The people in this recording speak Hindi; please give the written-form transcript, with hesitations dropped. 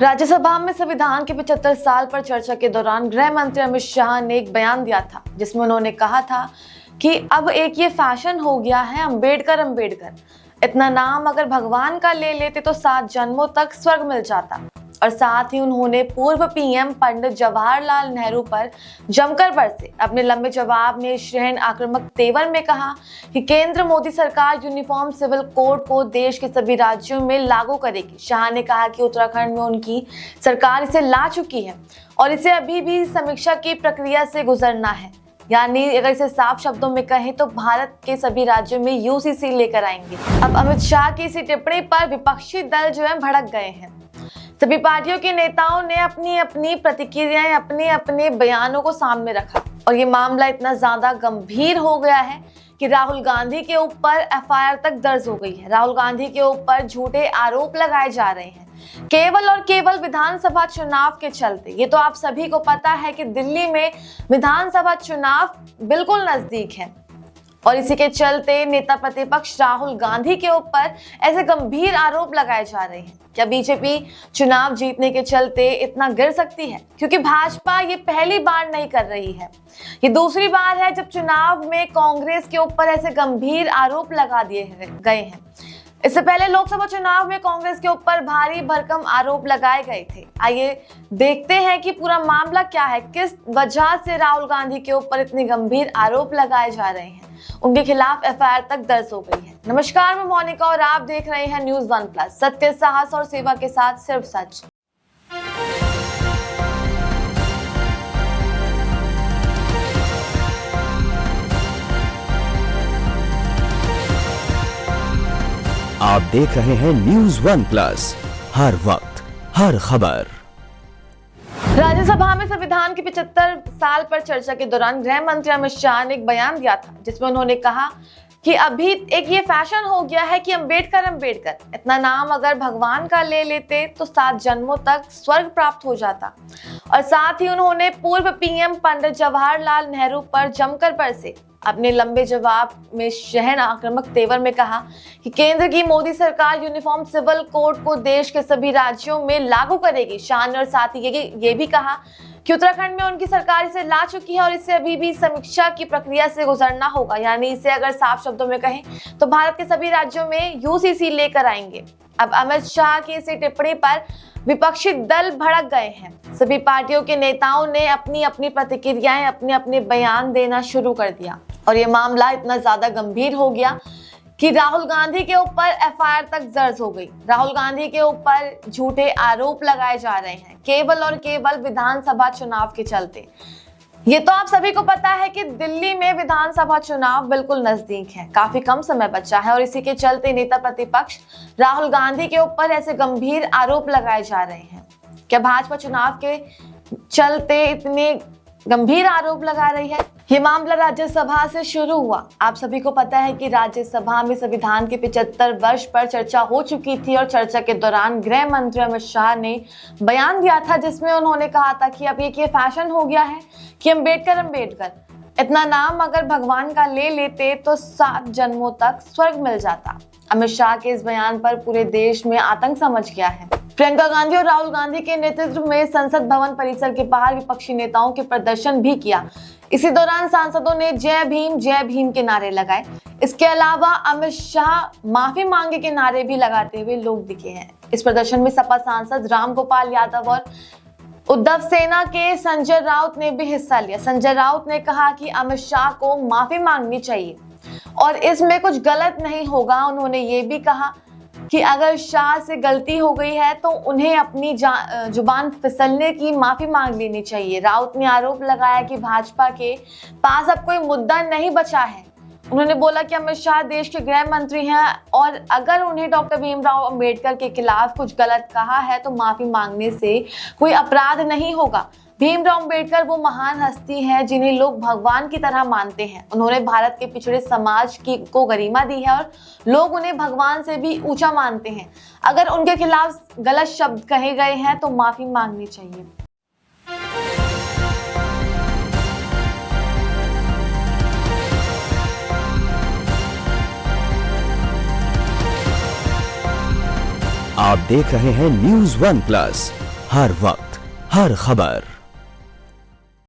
राज्यसभा में संविधान के 75 साल पर चर्चा के दौरान गृह मंत्री अमित शाह ने एक बयान दिया था, जिसमें उन्होंने कहा था कि अब एक ये फैशन हो गया है अंबेडकर। इतना नाम अगर भगवान का ले लेते तो 7 जन्मों तक स्वर्ग मिल जाता। और साथ ही उन्होंने पूर्व पीएम पंडित जवाहरलाल नेहरू पर जमकर बरसे। अपने लंबे जवाब में श्रेष्ठ आक्रामक तेवर में कहा कि केंद्र मोदी सरकार यूनिफॉर्म सिविल कोड को देश के सभी राज्यों में लागू करेगी। शाह ने कहा कि उत्तराखंड में उनकी सरकार इसे ला चुकी है और इसे अभी भी समीक्षा की प्रक्रिया से गुजरना है। यानी अगर इसे साफ शब्दों में कहें तो भारत के सभी राज्यों में यूसीसी लेकर आएंगे। अब अमित शाह की इसी टिप्पणी पर विपक्षी दल जो है भड़क गए हैं। सभी पार्टियों के नेताओं ने अपनी अपनी प्रतिक्रियाएं, अपने अपने बयानों को सामने रखा और ये मामला इतना ज्यादा गंभीर हो गया है कि राहुल गांधी के ऊपर एफआईआर तक दर्ज हो गई है। राहुल गांधी के ऊपर झूठे आरोप लगाए जा रहे हैं केवल और केवल विधानसभा चुनाव के चलते। ये तो आप सभी को पता है कि दिल्ली में विधानसभा चुनाव बिल्कुल नजदीक है और इसी के चलते नेता प्रतिपक्ष राहुल गांधी के ऊपर ऐसे गंभीर आरोप लगाए जा रहे हैं। क्या बीजेपी चुनाव जीतने के चलते इतना गिर सकती है? क्योंकि भाजपा ये पहली बार नहीं कर रही है, ये दूसरी बार है जब चुनाव में कांग्रेस के ऊपर ऐसे गंभीर आरोप लगा दिए गए हैं। इससे पहले लोकसभा चुनाव में कांग्रेस के ऊपर भारी भरकम आरोप लगाए गए थे। आइए देखते हैं कि पूरा मामला क्या है, किस वजह से राहुल गांधी के ऊपर इतने गंभीर आरोप लगाए जा रहे हैं। उनके खिलाफ एफआईआर तक दर्ज हो गई है। नमस्कार, मैं मोनिका और आप देख रहे हैं न्यूज़ 1+, सत्य, साहस और सेवा के साथ सिर्फ सच। आप देख रहे हैं न्यूज़ 1+, हर वक्त हर खबर। राज्यसभा में संविधान के 75 साल पर चर्चा के दौरान गृह मंत्री अमित शाह ने एक बयान दिया था, जिसमें उन्होंने कहा कि अभी एक ये फैशन हो गया है कि अंबेडकर। इतना नाम अगर भगवान का ले लेते तो 7 जन्मों तक स्वर्ग प्राप्त हो जाता। और साथ ही उन्होंने पूर्व पीएम पंडित जवाहरलाल नेहरू पर जमकर बरसे। अपने लंबे जवाब में शहन आक्रामक तेवर में कहा कि केंद्र की मोदी सरकार यूनिफॉर्म सिविल कोड को देश के सभी राज्यों में लागू करेगी। शाह ने और साथ ही ये भी कहा कि उत्तराखंड में उनकी सरकार इसे ला चुकी है और इसे अभी भी समीक्षा की प्रक्रिया से गुजरना होगा। यानी इसे अगर साफ शब्दों में कहें तो भारत के सभी राज्यों में यूसीसी लेकर आएंगे। अब अमित शाह की इसी टिप्पणी पर विपक्षी दल भड़क गए हैं। सभी पार्टियों के नेताओं ने अपनी अपनी प्रतिक्रियाएं, अपने अपने बयान देना शुरू कर दिया और ये मामला इतना ज्यादा गंभीर हो गया कि राहुल गांधी के ऊपर एफआईआर तक दर्ज हो गई। राहुल गांधी के ऊपर झूठे आरोप लगाए जा रहे हैं केवल और केवल विधानसभा चुनाव के चलते। ये तो आप सभी को पता है कि दिल्ली में विधानसभा चुनाव बिल्कुल नजदीक है, काफी कम समय बचा है और इसी के चलते नेता प्रतिपक्ष राहुल गांधी के ऊपर ऐसे गंभीर आरोप लगाए जा रहे हैं। क्या भाजपा चुनाव के चलते इतने गंभीर आरोप लगा रही है? ये मामला राज्यसभा से शुरू हुआ। आप सभी को पता है कि राज्यसभा में संविधान के 75 वर्ष पर चर्चा हो चुकी थी और चर्चा के दौरान गृह मंत्री अमित शाह ने बयान दिया था, जिसमें उन्होंने कहा था कि अब ये फैशन हो गया है कि अंबेडकर। इतना नाम अगर भगवान का ले लेते तो 7 जन्मों तक स्वर्ग मिल जाता। अमित शाह के इस बयान पर पूरे देश में आतंक समझ गया है। प्रियंका गांधी और राहुल गांधी के नेतृत्व में संसद भवन परिसर के बाहर विपक्षी नेताओं के प्रदर्शन भी किया। इसी दौरान सांसदों ने जय भीम के नारे लगाए। इसके अलावा अमित शाह माफी मांगे के नारे भी लगाते हुए लोग दिखे हैं। इस प्रदर्शन में सपा सांसद रामगोपाल यादव और उद्धव सेना के संजय राउत ने भी हिस्सा लिया। संजय राउत ने कहा कि अमित शाह को माफी मांगनी चाहिए और इसमें कुछ गलत नहीं होगा। उन्होंने ये भी कहा कि अगर शाह से गलती हो गई है तो उन्हें अपनी जुबान फिसलने की माफी मांग लेनी चाहिए। राउत ने आरोप लगाया कि भाजपा के पास अब कोई मुद्दा नहीं बचा है। उन्होंने बोला कि अमित शाह देश के गृह मंत्री हैं और अगर उन्हें डॉक्टर भीमराव अंबेडकर के खिलाफ कुछ गलत कहा है तो माफी मांगने से कोई अपराध नहीं होगा। भीमराव अंबेडकर वो महान हस्ती हैं जिन्हें लोग भगवान की तरह मानते हैं। उन्होंने भारत के पिछड़े समाज को गरिमा दी है और लोग उन्हें भगवान से भी ऊंचा मानते हैं। अगर उनके खिलाफ गलत शब्द कहे गए हैं तो माफी मांगनी चाहिए। आप देख रहे हैं न्यूज़ 1+, हर वक्त हर खबर।